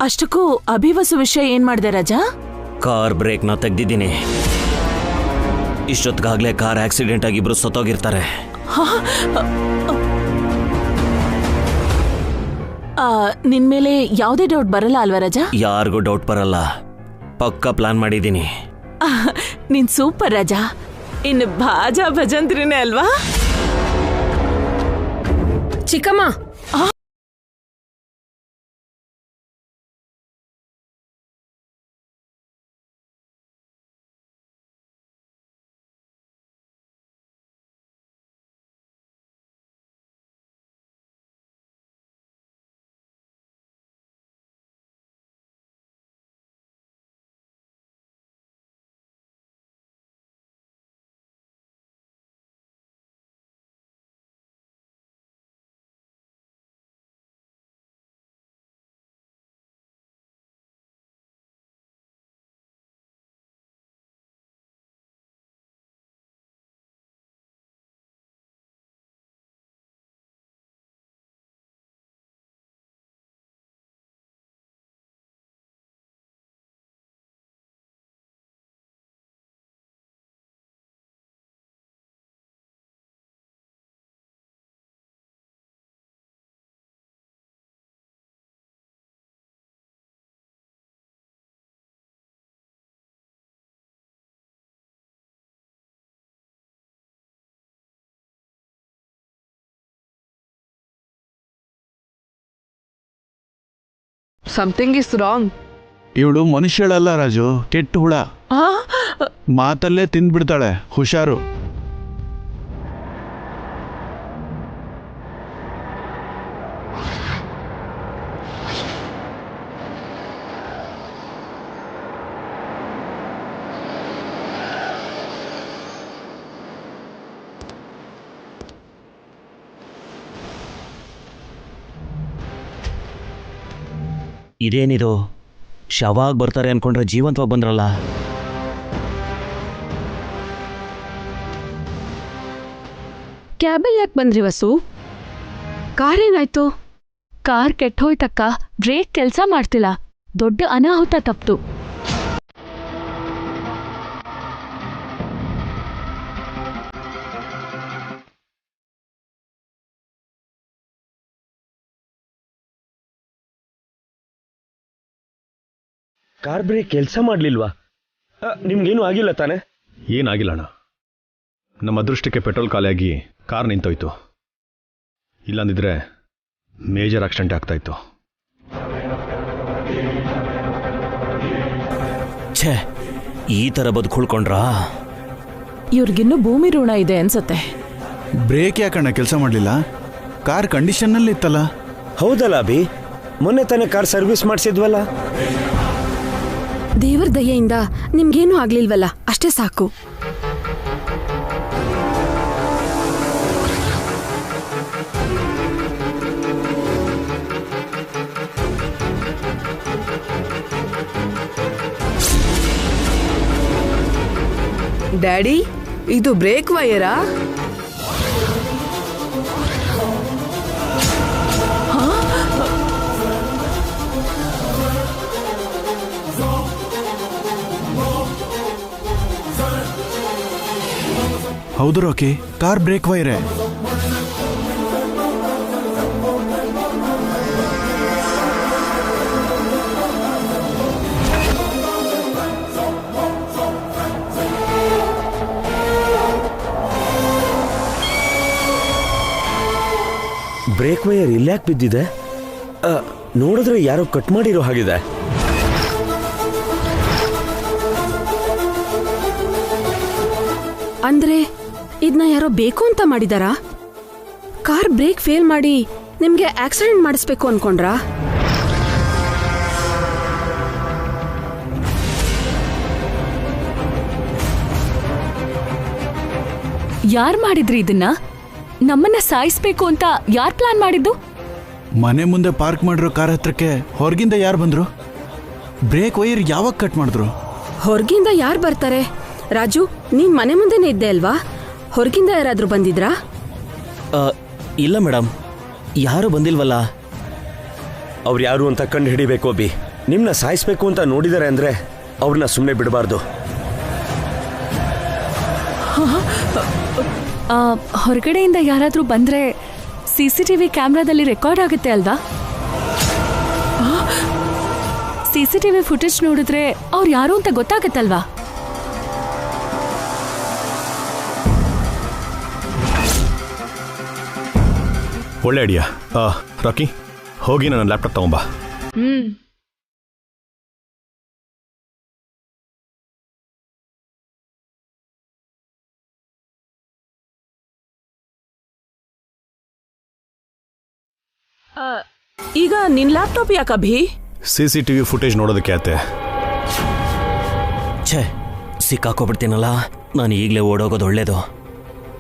ಅಷ್ಟಕ್ಕೂ ಅಭಿವಸು ವಿಷಯ ಏನ್ ಮಾಡ್ದೆ ರಾಜಾ? ಕಾರ್ ಬ್ರೇಕ್ನ ತೆಗ್ದಿದ್ದೀನಿ. ಇಷ್ಟೊತ್ತಿಗಾಗ್ಲೇ ಕಾರ್ ಆಕ್ಸಿಡೆಂಟ್ ಆಗಿ ಇಬ್ರು ಸತ್ತೋಗಿರ್ತಾರೆ. ನಿನ್ ಮೇಲೆ ಯಾವುದೇ ಡೌಟ್ ಬರಲ್ಲ ಅಲ್ವಾ ರಾಜಾ? ಯಾರಿಗೂ ಡೌಟ್ ಬರಲ್ಲ. ಪಕ್ಕಾ ಪ್ಲಾನ್ ಮಾಡಿದ್ದೀನಿ. ನೀನ್ ಸೂಪರ್ ರಾಜಾ. ಇನ್ನು ಬಾಜಾ ಭಜಂತ್ರಿನೇ ಅಲ್ವಾ? ಚಿಕ್ಕಮ್ಮ, ಸಮಥಿಂಗ್ ಇಸ್ ರಾಂಗ್. ಇವಳು ಮನುಷ್ಯಳಲ್ಲ ರಾಜು, ಕೆಟ್ಟ ಹುಳ. ಮಾತಲ್ಲೇ ತಿಂದ್ಬಿಡ್ತಾಳೆ. ಹುಷಾರು. ಇದೇನಿದು? ಶವಾಗ್ ಬರ್ತಾರೆ ಅನ್ಕೊಂಡ್ರೆ ಜೀವಂತವಾಗಿ ಬಂದ್ರಲ್ಲ. ಕ್ಯಾಬಲ್ಲಿ ಯಾಕೆ ಬಂದ್ರಿ ವಸು? ಕಾರ್ ಏನಾಯ್ತು? ಕಾರ್ ಕೆಟ್ಟೋಯ್ತಕ್ಕ. ಬ್ರೇಕ್ ಕೆಲಸ ಮಾಡ್ತಿಲ್ಲ. ದೊಡ್ಡ ಅನಾಹುತ ತಪ್ತು. ಕಾರ್ ಬ್ರೇಕ್ ಕೆಲಸ ಮಾಡ್ಲಿಲ್ವಾ? ನಿಮ್ಗೇನು ಆಗಿಲ್ಲ ತಾನೆ? ಏನಾಗಿಲ್ಲ ಅಣ್ಣ. ನಮ್ಮ ಅದೃಷ್ಟಕ್ಕೆ ಪೆಟ್ರೋಲ್ ಖಾಲಿಯಾಗಿ ಕಾರ್ ನಿಂತೋಯ್ತು. ಇಲ್ಲಾಂದಿದ್ರೆ ಮೇಜರ್ ಆಕ್ಸಿಡೆಂಟ್ ಆಗ್ತಾಯಿತ್ತು. ಛೇ, ಈ ಥರ ಬದುಕುಳ್ಕೊಂಡ್ರಾ? ಇವ್ರಿಗಿನ್ನೂ ಭೂಮಿ ಋಣ ಇದೆ ಅನ್ಸತ್ತೆ. ಬ್ರೇಕ್ ಯಾಕಣ್ಣ ಕೆಲಸ ಮಾಡಲಿಲ್ಲ? ಕಾರ್ ಕಂಡೀಷನ್ನಲ್ಲಿ ಇತ್ತಲ್ಲ. ಹೌದಲ್ಲ ಅಭಿ, ಮೊನ್ನೆ ತಾನೇ ಕಾರ್ ಸರ್ವಿಸ್ ಮಾಡಿಸಿದ್ವಲ್ಲ. ದೇವರ ದಯೆಯಿಂದ ನಿಮ್ಗೇನು ಆಗ್ಲಿಲ್ವಲ್ಲ, ಅಷ್ಟೇ ಸಾಕು. ಡ್ಯಾಡಿ, ಇದು ಬ್ರೇಕ್ ವೈಯರಾ? ಹೌದು ರಾಕಿ, ಕಾರ್ ಬ್ರೇಕ್ ವೈರೇ. ಬ್ರೇಕ್ ವೈಯರ್ ಇಲ್ಯಾಕೆ ಬಿದ್ದಿದೆ? ನೋಡಿದ್ರೆ ಯಾರೋ ಕಟ್ ಮಾಡಿರೋ ಹಾಗಿದೆ. ಅಂದ್ರೆ ಇದನ್ನ ಯಾರೋ ಬೇಕು ಅಂತ ಮಾಡಿದಾರಾ? ಕಾರ್ ಬ್ರೇಕ್ ಫೇಲ್ ಮಾಡಿ ನಿಮ್ಗೆ ಆಕ್ಸಿಡೆಂಟ್ ಮಾಡಿಸ್ಬೇಕು ಅನ್ಕೊಂಡ್ರಾ? ಯಾರ್ ಮಾಡಿದ್ರಿ ಇದನ್ನ? ನಮ್ಮನ್ನ ಸಾಯಿಸ್ಬೇಕು ಅಂತ ಯಾರ್ ಪ್ಲಾನ್ ಮಾಡಿದ್ದು? ಮನೆ ಮುಂದೆ ಪಾರ್ಕ್ ಮಾಡಿರೋ ಕಾರ್ ಹತ್ರಕ್ಕೆ ಹೊರಗಿಂದ ಯಾರು ಬಂದ್ರು? ಬ್ರೇಕ್ ವೈರ್ ಯಾವಾಗ ಕಟ್ ಮಾಡಿದ್ರು? ಹೊರಗಿಂದ ಯಾರು ಬರ್ತಾರೆ? ರಾಜು, ನೀನ್ ಮನೆ ಮುಂದೆನೇ ಇದ್ದೆ ಅಲ್ವಾ? ಹೊರಗಿಂದ ಯಾರಾದ್ರೂ ಬಂದಿದ್ರಾ? ಇಲ್ಲ ಮೇಡಮ್, ಯಾರು ಬಂದಿಲ್ವಲ್ಲ. ಅವ್ರು ಯಾರು ಅಂತ ಕಂಡು ಹಿಡಿಬೇಕು ಅಭಿ. ನಿಮ್ಮನ್ನ ಸಾಯಿಸ್ಬೇಕು ಅಂತ ನೋಡಿದ್ದಾರೆ ಅಂದರೆ ಅವ್ರನ್ನ ಸುಮ್ಮನೆ ಬಿಡಬಾರ್ದು. ಹೊರಗಡೆಯಿಂದ ಯಾರಾದರೂ ಬಂದರೆ CCTV ಕ್ಯಾಮ್ರಾದಲ್ಲಿ ರೆಕಾರ್ಡ್ ಆಗುತ್ತೆ ಅಲ್ವಾ? CCTV ಫುಟೇಜ್ ನೋಡಿದ್ರೆ ಅವ್ರು ಯಾರು ಅಂತ ಗೊತ್ತಾಗತ್ತಲ್ವಾ? ಒಳ್ಳೆ ಐಡಿಯಾ. ರಾಕಿ, ಹೋಗಿ ನನ್ನ ಲ್ಯಾಪ್ಟಾಪ್ ತಗೊಂಬಾ. ಈಗ ನಿನ್ ಲ್ಯಾಪ್ಟಾಪ್ ಯಾಕೆ ಅಭಿ? CCTV ಫುಟೇಜ್ ನೋಡೋದಕ್ಕೆ ಆತೆ. ಛೇ, ಸಿಕ್ಕಾಕೋಬಿಡ್ತೀನಲ್ಲ. ನಾನು ಈಗಲೇ ಓಡೋಗೋದು ಒಳ್ಳೇದು.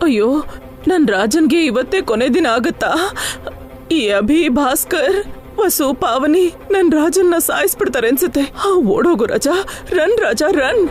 ಅಯ್ಯೋ, ನನ್ ರಾಜನ್ಗೆ ಇವತ್ತೇ ಕೊನೆ ದಿನ ಆಗತ್ತಾ? ಈ ಅಭಿ, ಭಾಸ್ಕರ್, ವಸು, ಪಾವನಿ ನನ್ ರಾಜನ್ನ ಸಾಯಿಸ್ಬಿಡ್ತಾರೆ ಅನ್ಸುತ್ತೆ. ಓಡೋಗು ರಾಜ, ರನ್ ರಾಜ ರನ್.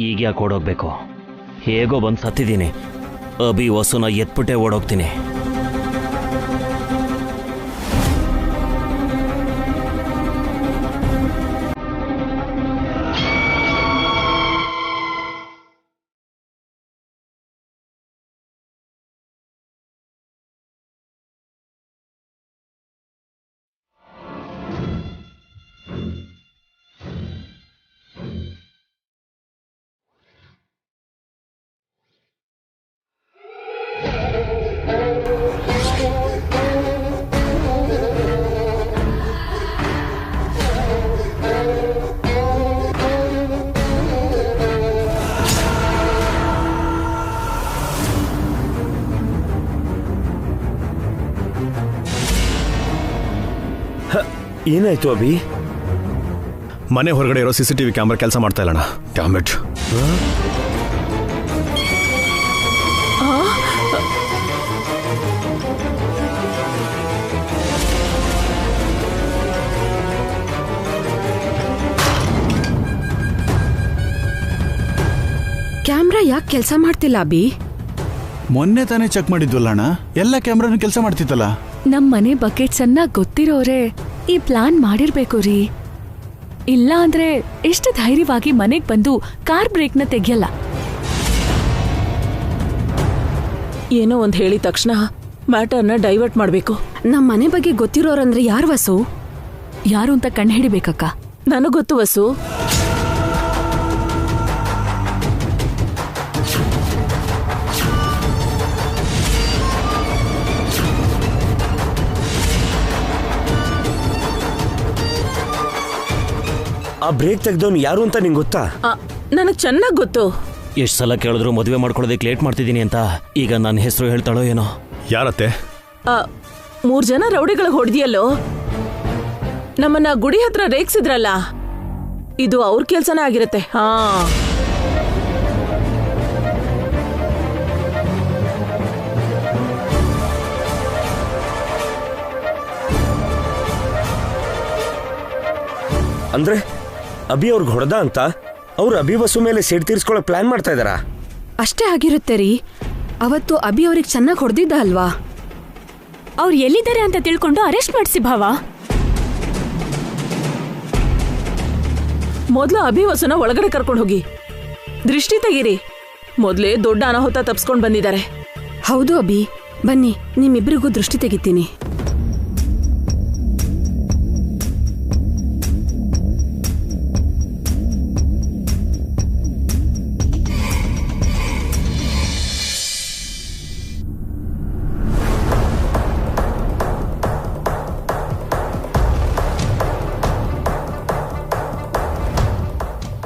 ಈಗ ಯಾಕೆ ಓಡೋಗ್ಬೇಕು? ಹೇಗೋ ಬಂದು ಸತ್ತಿದ್ದೀನಿ. ಅಭಿ ವಸುನ ಎತ್ಬಿಟ್ಟೆ ಓಡೋಗ್ತೀನಿ. ಏನಾಯ್ತು ಅಭಿ? ಮನೆ ಹೊರಗಡೆ ಇರೋ CCTV ಕ್ಯಾಮ್ರಾ ಕೆಲಸ ಮಾಡ್ತಾ ಇಲ್ಲಣ್ಣ. ಡ್ಯಾಮೇಜ್. ಕ್ಯಾಮ್ರಾ ಯಾಕೆ ಕೆಲಸ ಮಾಡ್ತಿಲ್ಲ ಅಭಿ? ಮೊನ್ನೆ ತಾನೇ ಚೆಕ್ ಮಾಡಿದ್ವಲ್ಲ ಅಣ್ಣ, ಎಲ್ಲ ಕ್ಯಾಮ್ರಾನು ಕೆಲಸ ಮಾಡ್ತಿತ್ತಲ್ಲ. ನಮ್ ಮನೆ ಬಗ್ಗೆ ಚೆನ್ನಾಗಿ ಗೊತ್ತಿರೋರೆ ಈ ಪ್ಲಾನ್ ಮಾಡಿರ್ಬೇಕು ರೀ. ಇಲ್ಲ ಅಂದ್ರೆ ಎಷ್ಟು ಧೈರ್ಯವಾಗಿ ಮನೆಗ್ ಬಂದು ಕಾರ್ ಬ್ರೇಕ್ನ ತೆಗಿಯಲ್ಲ. ಏನೋ ಒಂದ್ ಹೇಳಿದ ತಕ್ಷಣ ಮ್ಯಾಟರ್ನ ಡೈವರ್ಟ್ ಮಾಡ್ಬೇಕು. ನಮ್ ಮನೆ ಬಗ್ಗೆ ಗೊತ್ತಿರೋರಂದ್ರೆ ಯಾರು ವಸು? ಯಾರು ಅಂತ ಕಂಡು ಹಿಡಿಬೇಕಕ್ಕ. ನನಗ್ ಗೊತ್ತು ವಸು. ಆ ಬ್ರೇಕ್ ತೆಗ್ದವನು ಯಾರು ಅಂತ ನಿಂಗೆ ಗೊತ್ತಾ? ನನಗ್ ಚೆನ್ನಾಗ್ ಗೊತ್ತು. ಎಷ್ಟು ಸಲ ಕೇಳಿದ್ರು ಮದುವೆ ಮಾಡ್ಕೊಳ್ಳೋದಕ್ಕೆ ಲೇಟ್ ಮಾಡ್ತಿದ್ದೀನಿ ಅಂತ. ಈಗ ನನ್ನ ಹೆಸರು ಹೇಳ್ತಾಳೋ ಏನೋ. ಯಾರತ್ತೆ? 3 ಜನ ರೌಡಿಗಳಿಗೆ ಹೊಡೆದಿಯಲ್ಲೋ, ನಮ್ಮನ್ನ ಗುಡಿ ಹತ್ರ ರೇಗ್ಸಿದ್ರಲ್ಲ, ಇದು ಅವ್ರ ಕೆಲ್ಸನೇ ಆಗಿರತ್ತೆ. ಅಂದ್ರೆ ಅಭಿ ಅವ್ರಿಗೆ ಹೊಡೆದ ಅಂತ ಅವ್ರು ಅಭಿ ವಸು ಮೇಲೆ ಸೇಡ್ ತೀರ್ಸ್ಕೊಳ್ಳೋ ಪ್ಲಾನ್ ಮಾಡ್ತಾ ಇದ್ದಾರಾ? ಅಷ್ಟೇ ಆಗಿರುತ್ತೆ ರೀ. ಅವತ್ತು ಅಭಿ ಅವ್ರಿಗೆ ಚೆನ್ನಾಗಿ ಹೊಡೆದಿದ್ದ ಅಲ್ವಾ? ಅವ್ರು ಎಲ್ಲಿದ್ದಾರೆ ಅಂತ ತಿಳ್ಕೊಂಡು ಅರೆಸ್ಟ್ ಮಾಡಿಸಿ ಭಾವ. ಮೊದ್ಲು ಅಭಿ ವಸುನ ಒಳಗಡೆ ಕರ್ಕೊಂಡು ಹೋಗಿ ದೃಷ್ಟಿ ತೆಗೀರಿ. ಮೊದ್ಲೇ ದೊಡ್ಡ ಅನಾಹುತ ತಪ್ಸ್ಕೊಂಡ್ ಬಂದಿದ್ದಾರೆ. ಹೌದು ಅಭಿ, ಬನ್ನಿ ನಿಮ್ಮಿಬ್ಬರಿಗೂ ದೃಷ್ಟಿ ತೆಗಿತೀನಿ.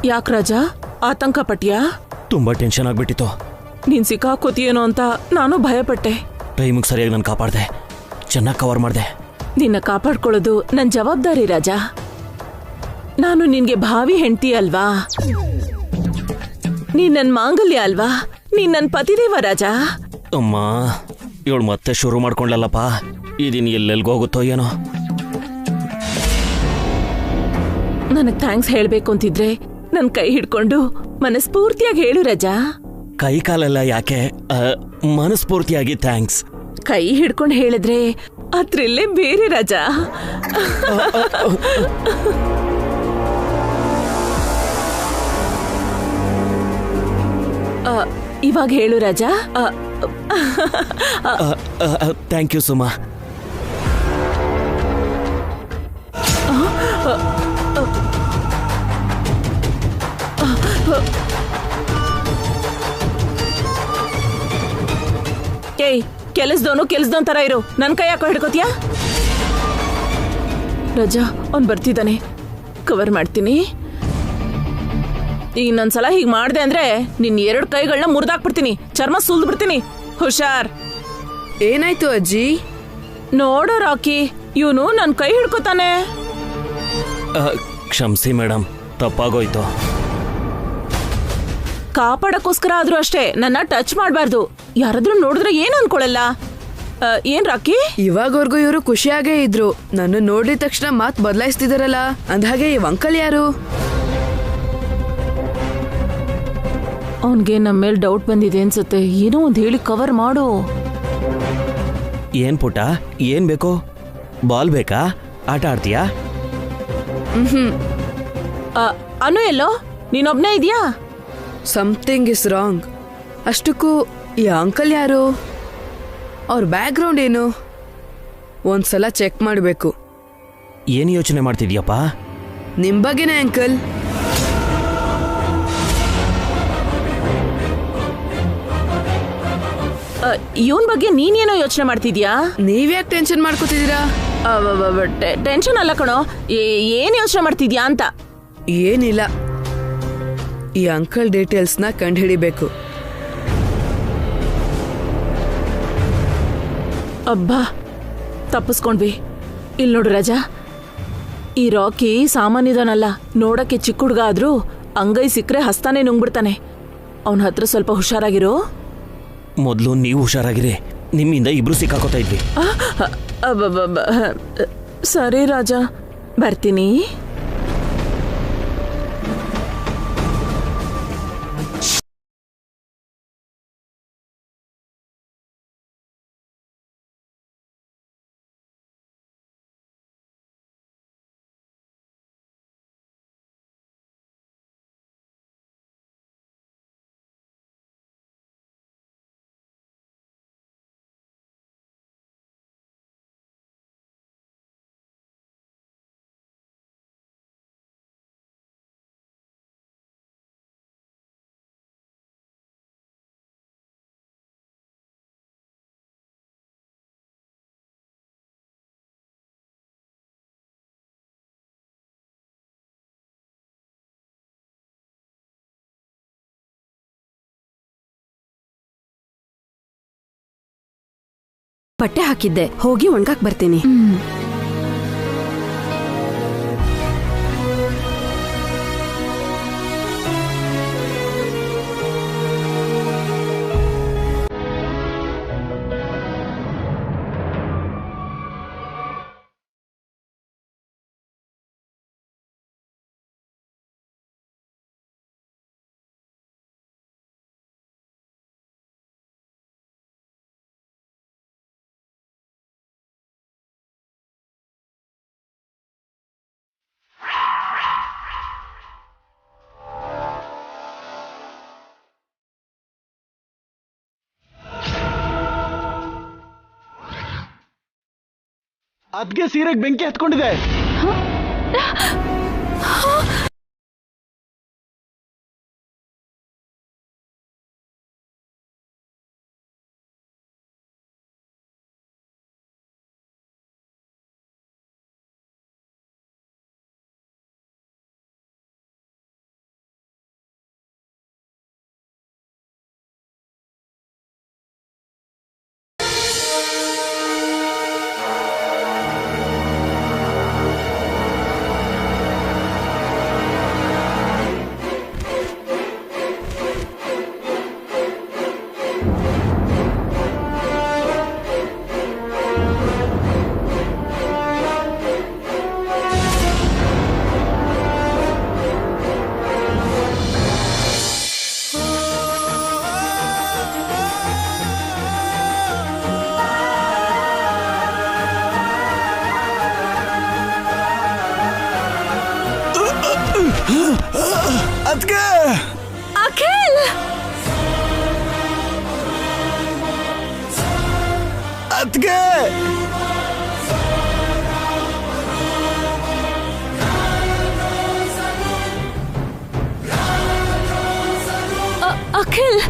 ಯಾಕ್ ರಾಜಾ ಆತಂಕ ಪಟ್ಯಾ? ತುಂಬಾ ಟೆನ್ಷನ್ ಆಗ್ಬಿಟ್ಟಿತ್ತು. ನೀನ್ ಸಿಕ್ಕಾಕೋತಿಯೇನೋ ಅಂತ ನಾನು ಭಯಪಟ್ಟೆ. ಟೈಮಿಗೆ ಸರಿಯಾಗಿ ನಾನು ಕಾಪಾಡ್ದೆ, ಚೆನ್ನಾಗಿ ಕವರ್ ಮಾಡ್ದೆ. ನಿನ್ನ ಕಾಪಾಡ್ಕೊಳ್ಳೋದು ನನ್ ಜವಾಬ್ದಾರಿ ರಾಜಾ. ನಾನು ನಿನ್ಗೆ ಭಾವಿ ಹೆಂಡ್ತಿ ಅಲ್ವಾ? ನೀನ್ ನನ್ ಮಾಂಗಲ್ಯ ಅಲ್ವಾ? ನೀನ್ ನನ್ ಪತಿದೇವ ರಾಜಾ. ಅಮ್ಮ, ಇವಳು ಮತ್ತೆ ಶುರು ಮಾಡ್ಕೊಂಡ್ಲಲ್ಲಪ್ಪ. ಇದೀನಿ ಎಲ್ಲೆಲ್ಗೋಗುತ್ತೋ ಏನೋ. ನನಗ್ ಥ್ಯಾಂಕ್ಸ್ ಹೇಳ್ಬೇಕು ಅಂತಿದ್ರೆ ನನ್ ಕೈ ಹಿಡ್ಕೊಂಡು ಮನಸ್ಫೂರ್ತಿಯಾಗಿ ಹೇಳು ರಾಜಾ. ಕೈ ಕಾಲೆಲ್ಲ ಯಾಕೆ, ಮನಸ್ಫೂರ್ತಿಯಾಗಿ ಥ್ಯಾಂಕ್ಸ್. ಕೈ ಹಿಡ್ಕೊಂಡು ಹೇಳಿದ್ರೆ ಅದ್ರಲ್ಲೇ ಬೇರೆ ರಾಜಾ. ಇವಾಗ ಹೇಳು ರಾಜಾ. Thank you Suma. ಏಯ್, ಕೆಲ್ಸದವನ್ ತರ ಇರು. ನನ್ ಕೈ ಯಾಕೋ ಹಿಡ್ಕೋತಿಯಾ? ರಾಜಾ, ಅವ್ನ್ ಬರ್ತಿದ್ದಾನೆ, ಕವರ್ ಮಾಡ್ತೀನಿ. ಇನ್ನೊಂದ್ಸಲ ಹೀಗ್ ಮಾಡ್ದೆ ಅಂದ್ರೆ ನಿನ್ 2 ಕೈಗಳನ್ನ ಮುರಿದಾಕ್ಬಿಡ್ತೀನಿ, ಚರ್ಮ ಸುಲ್ದ್ ಬಿಡ್ತೀನಿ. ಹುಷಾರ್. ಏನಾಯ್ತು ಅಜ್ಜಿ? ನೋಡೋ ರಾಕಿ, ಇವನು ನನ್ ಕೈ ಹಿಡ್ಕೋತಾನೆ. ಕ್ಷಮಿಸಿ ಮೇಡಮ್, ತಪ್ಪಾಗೋಯ್ತು. ಕಾಪಾಡಕ್ಕೋಸ್ಕರ ಆದ್ರೂ ಅಷ್ಟೇ ನನ್ನ ಟಚ್ ಮಾಡ್ಬಾರ್ದು. ಯಾರಾದ್ರೂ ನೋಡಿದ್ರೆ ಏನ್ ಅನ್ಕೊಳಲ್ಲ. ಏನ್ ರಾಕಿ? ಇವಾಗವರೆಗೂ ಇವರು ಖುಷಿಯಾಗೇ ಇದ್ರು. ನನ್ನ ನೋಡಿದ ತಕ್ಷಣ ಮಾತ್ ಬದಲಾಯಿಸ್ತಿದಾರಲ್ಲ. ಅಂದ್ಹಾಗೆ ಇವ್ ಅಂಕಲ್ ಯಾರು? ಅವನ್ಗೆ ನಮ್ಮ ಮೇಲೆ ಡೌಟ್ ಬಂದಿದೆ ಅನ್ಸುತ್ತೆ. ಏನೋ ಒಂದ್ ಹೇಳಿ ಕವರ್ ಮಾಡು. ಏನ್ ಪುಟ, ಏನ್ ಬೇಕು? ಬಾಲ್ ಬೇಕಾ? ಆಟ ಆಡ್ತೀಯಾ? ಅನು ಎಲ್ಲೋ? ನೀನೊಬ್ನೇ ಇದೆಯಾ? Something is wrong. ಅಷ್ಟಕ್ಕೂ ಈ ಅಂಕಲ್ ಯಾರು? ಅವ್ರ ಬ್ಯಾಕ್ ಗ್ರೌಂಡ್ ಏನು? ಒಂದ್ಸಲ ಚೆಕ್ ಮಾಡಬೇಕು. ಏನ್ ಯೋಚನೆ ಮಾಡ್ತಿದ್ಯಪ್ಪ? ನಿಮ್ ಬಗ್ಗೆನೇ ಅಂಕಲ್. ಇವನ್ ಬಗ್ಗೆ ನೀನೇನೋ ಯೋಚನೆ ಮಾಡ್ತಿದ್ಯಾ? ನೀವ್ಯಾಕೆ ಟೆನ್ಷನ್ ಮಾಡ್ಕೋತಿದ್ದೀರಾ? ಟೆನ್ಷನ್ ಅಲ್ಲ ಕಣೋ. ಏನ್ ಯೋಚನೆ ಮಾಡ್ತಿದ್ಯಾ ಅಂತ. ಏನಿಲ್ಲ, ಈ ಅಂಕಲ್ ಡೀಟೇಲ್ಸ್ನ ಕಂಡುಹಿಡಿಬೇಕು. ಅಬ್ಬಾ, ತಪ್ಪಿಸ್ಕೊಂಡ್ವಿ. ಇಲ್ ನೋಡು ರಾಜಾ, ಈ ರಾಕಿ ಸಾಮಾನ್ಯದನಲ್ಲ. ನೋಡಕ್ಕೆ ಚಿಕ್ಕ ಹುಡುಗ ಆದ್ರೂ ಅಂಗೈ ಸಿಕ್ಕರೆ ಹಸ್ತಾನೆ ನುಂಗ್ಬಿಡ್ತಾನೆ. ಅವನ ಹತ್ರ ಸ್ವಲ್ಪ ಹುಷಾರಾಗಿರೋ. ಮೊದಲು ನೀವು ಹುಷಾರಾಗಿರಿ, ನಿಮ್ಮಿಂದ ಇಬ್ರು ಸಿಕ್ಕಾಕೋತಾ ಇದ್ವಿ. ಸರಿ ರಾಜಾ, ಬರ್ತೀನಿ. ಬಟ್ಟೆ ಹಾಕಿದ್ದೆ, ಹೋಗಿ ಒಣಗಾಕ್ ಬರ್ತೀನಿ. ಅದ್ಗೆ ಸೀರೆಗೆ ಬೆಂಕಿ ಹತ್ಕೊಂಡಿದೆ. ಅದ್ಕೆ ಅಖಿಲ್ ಅದ್ಕೆ ಅಖಿಲ್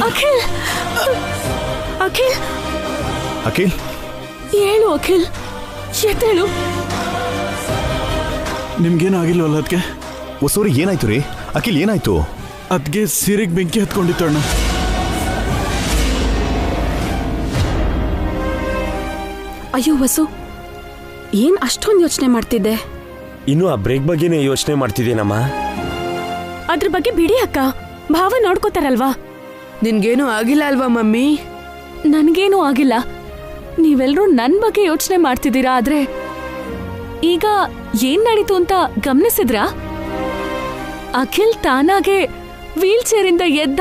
ಅಖಿಲ್ ಅಖಿಲ್ ಅಖಿಲ್ ಹೇಳು ಅಖಿಲ್ ಎದ್ದೇಳು. ನಿಮ್ಗೇನು ಆಗಿಲ್ವಲ್ಲ ಅದಕ್ಕೆ? ಹೊಸೂರಿ ಏನಾಯ್ತು ರೀ? ಅಖಿಲ್ ಏನಾಯ್ತು? ಅದಕ್ಕೆ ಸೀರೆಗೆ ಬೆಂಕಿ ಹತ್ಕೊಂಡಿತ್ತು ಅಣ್ಣ. ಅಯ್ಯೋ ವಸು, ಏನ್ ಅಷ್ಟೊಂದು ಯೋಚನೆ ಮಾಡ್ತಿದ್ದೆ? ಇನ್ನು ಆ ಬ್ರೇಕ್ ಬಗ್ಗೆನೇ ಯೋಚನೆ ಮಾಡ್ತಿದ್ದೀನಮ್ಮ. ಅದ್ರ ಬಗ್ಗೆ ಬಿಡಿ ಅಕ್ಕ, ಭಾವ ನೋಡ್ಕೋತಾರಲ್ವಾ. ನಿನ್ಗೇನು ಆಗಿಲ್ಲ ಅಲ್ವಾ ಮಮ್ಮಿ? ನನ್ಗೇನು ಆಗಿಲ್ಲ. ನೀವೆಲ್ರೂ ನನ್ ಬಗ್ಗೆ ಯೋಚನೆ ಮಾಡ್ತಿದ್ದೀರಾ. ಆದ್ರೆ ಈಗ ಏನ್ ನಡೀತು ಅಂತ ಗಮನಿಸಿದ್ರಾ? ಅಖಿಲ್ ತಾನಾಗೆ ವೀಲ್ ಚೇರಿಂದ ಎದ್ದ.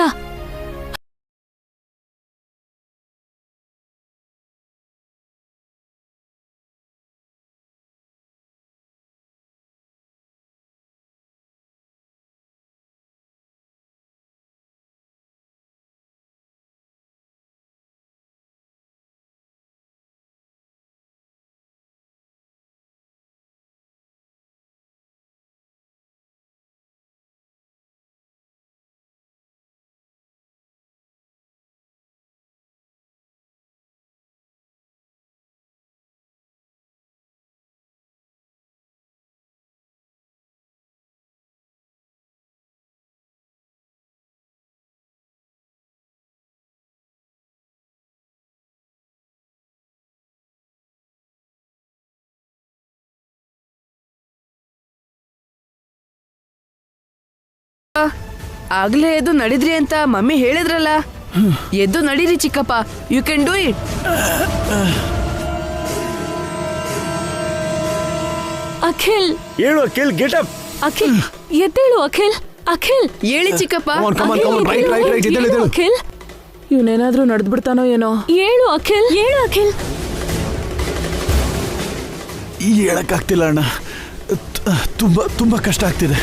ಆಗ್ಲೇ ಎದ್ದು ನಡಿದ್ರಿ ಅಂತ ಮಮ್ಮಿ ಹೇಳಿದ್ರಲ್ಲ. ಎದ್ದು ನಡೀರಿ ಚಿಕ್ಕಪ್ಪ, you can do it. Akhil ಹೇಳು ಅಖಿಲ್, ಗೆಟ್ ಅಪ್. ಅಖಿಲ್ ಎದ್ದೇಳು. ಅಖಿಲ್ ಅಖಿಲ್ ಹೇಳಿ ಚಿಕ್ಕಪ್ಪ. ಅಖಿಲ್ ಇವನೇನಾದ್ರೂ ನಡೆದ್ಬಿಡ್ತಾನೋ ಏನೋ. ಹೇಳು ಅಖಿಲ್, ಹೇಳು ಅಖಿಲ್. ಹೇಳಕ್ಕಾಗ್ತಿಲ್ಲ ಅಣ್ಣ, ತುಂಬಾ ತುಂಬಾ ಕಷ್ಟ ಆಗ್ತಿದೆ.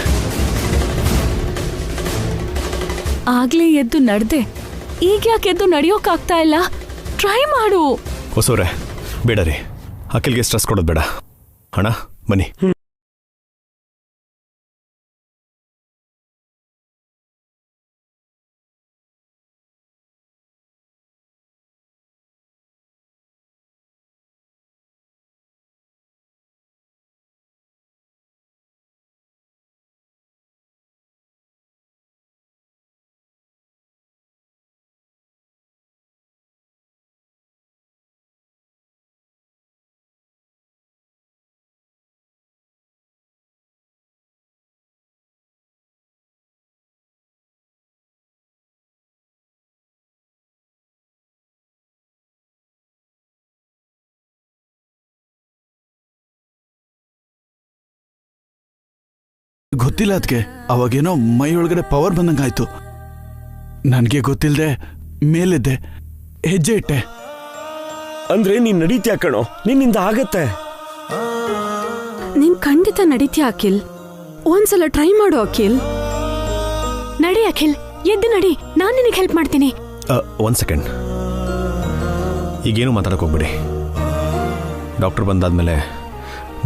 ಆಗ್ಲೇ ಎದ್ದು ನಡ್ದೆ, ಈಗ ಯಾಕೆ ಎದ್ದು ನಡೆಯೋಕ್ಕಾಗ್ತಾ ಇಲ್ಲ? ಟ್ರೈ ಮಾಡು. ಹೊಸೂರೆ ಬೇಡ ರೀ, ಅಖಿಲ್ಗೆ ಸ್ಟ್ರೆಸ್ ಕೊಡೋದು ಬೇಡ. ಅಣ್ಣ ಬನ್ನಿ. ಗೊತ್ತಿಲ್ಲ ಅದಕ್ಕೆ, ಅವಾಗೇನೋ ಮೈ ಒಳಗಡೆ ಪವರ್ ಬಂದಂಗಾಯ್ತು. ನನಗೆ ಗೊತ್ತಿಲ್ಲದೆ ಮೇಲೆದ್ದೆ, ಹೆಜ್ಜೆ ಇಟ್ಟೆ. ಅಂದ್ರೆ ನೀನ್ ನಡೀತ್ಯಾ ಕಣೋ, ನಿನ್ನಿಂದ ಆಗತ್ತೆ. ನೀನ್ ಖಂಡಿತ ನಡೀತ್ಯಾ ಅಖಿಲ್. ಒಂದ್ಸಲ ಟ್ರೈ ಮಾಡು ಅಖಿಲ್. ನಡಿ ಅಖಿಲ್, ಎದ್ದು ನಡಿ, ನಾನ್ ನಿನಗೆ ಹೆಲ್ಪ್ ಮಾಡ್ತೀನಿ. ಒಂದ್ ಸೆಕೆಂಡ್, ಈಗೇನು ಮಾತಾಡಕ್ಕೆ ಹೋಗ್ಬಿಡಿ. ಡಾಕ್ಟರ್ ಬಂದಾದ್ಮೇಲೆ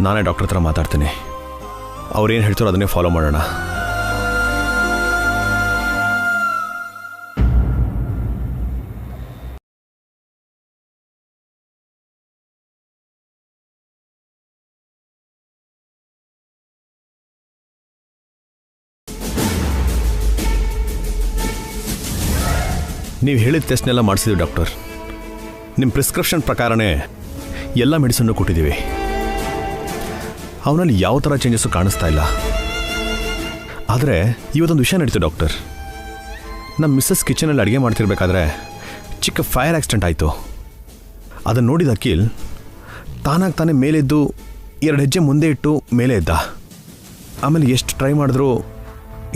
ನಾನೇ ಡಾಕ್ಟರ್ ಹತ್ರ ಮಾತಾಡ್ತೀನಿ. ಅವ್ರೇನು ಹೇಳ್ತಾರೋ ಅದನ್ನೇ ಫಾಲೋ ಮಾಡೋಣ. ನೀವು ಹೇಳಿದ ಟೆಸ್ಟ್ನೆಲ್ಲ ಮಾಡಿಸಿದ್ವಿ ಡಾಕ್ಟರ್. ನಿಮ್ಮ ಪ್ರಿಸ್ಕ್ರಿಪ್ಷನ್ ಪ್ರಕಾರನೇ ಎಲ್ಲ ಮೆಡಿಸನ್ನು ಕೊಟ್ಟಿದ್ದೀವಿ. ಅವನಲ್ಲಿ ಯಾವ ಥರ ಚೇಂಜಸ್ಸು ಕಾಣಿಸ್ತಾ ಇಲ್ಲ. ಆದರೆ ಇವತ್ತೊಂದು ವಿಷಯ ನಡೀತು ಡಾಕ್ಟರ್. ನಮ್ಮ ಮಿಸ್ಸಸ್ ಕಿಚನಲ್ಲಿ ಅಡುಗೆ ಮಾಡ್ತಿರ್ಬೇಕಾದ್ರೆ ಚಿಕ್ಕ ಫೈರ್ ಆಕ್ಸಿಡೆಂಟ್ ಆಯಿತು. ಅದನ್ನು ನೋಡಿದ ಅಖಿಲ್ ತಾನಾಗಿ ತಾನೇ ಮೇಲೆದ್ದು 2 ಹೆಜ್ಜೆ ಮುಂದೆ ಇಟ್ಟು ಮೇಲೆ ಎದ್ದ. ಆಮೇಲೆ ಎಷ್ಟು ಟ್ರೈ ಮಾಡಿದ್ರೂ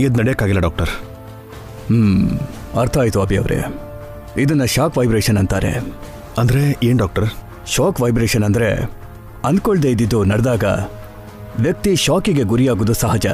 ಎದ್ದು ನಡೆಯೋಕ್ಕಾಗಿಲ್ಲ ಡಾಕ್ಟರ್. ಅರ್ಥ ಆಯಿತು ಅಭಿ ಅವರೇ. ಇದನ್ನು ಶಾಕ್ ವೈಬ್ರೇಷನ್ ಅಂತಾರೆ. ಅಂದರೆ ಏನು ಡಾಕ್ಟರ್? ಶಾಕ್ ವೈಬ್ರೇಷನ್ ಅಂದರೆ ಅಂದ್ಕೊಳ್ದೇ ಇದ್ದಿದ್ದು ನಡೆದಾಗ ವ್ಯಕ್ತಿ ಶಾಕಿಗೆ ಗುರಿಯಾಗೋದು ಸಹಜ.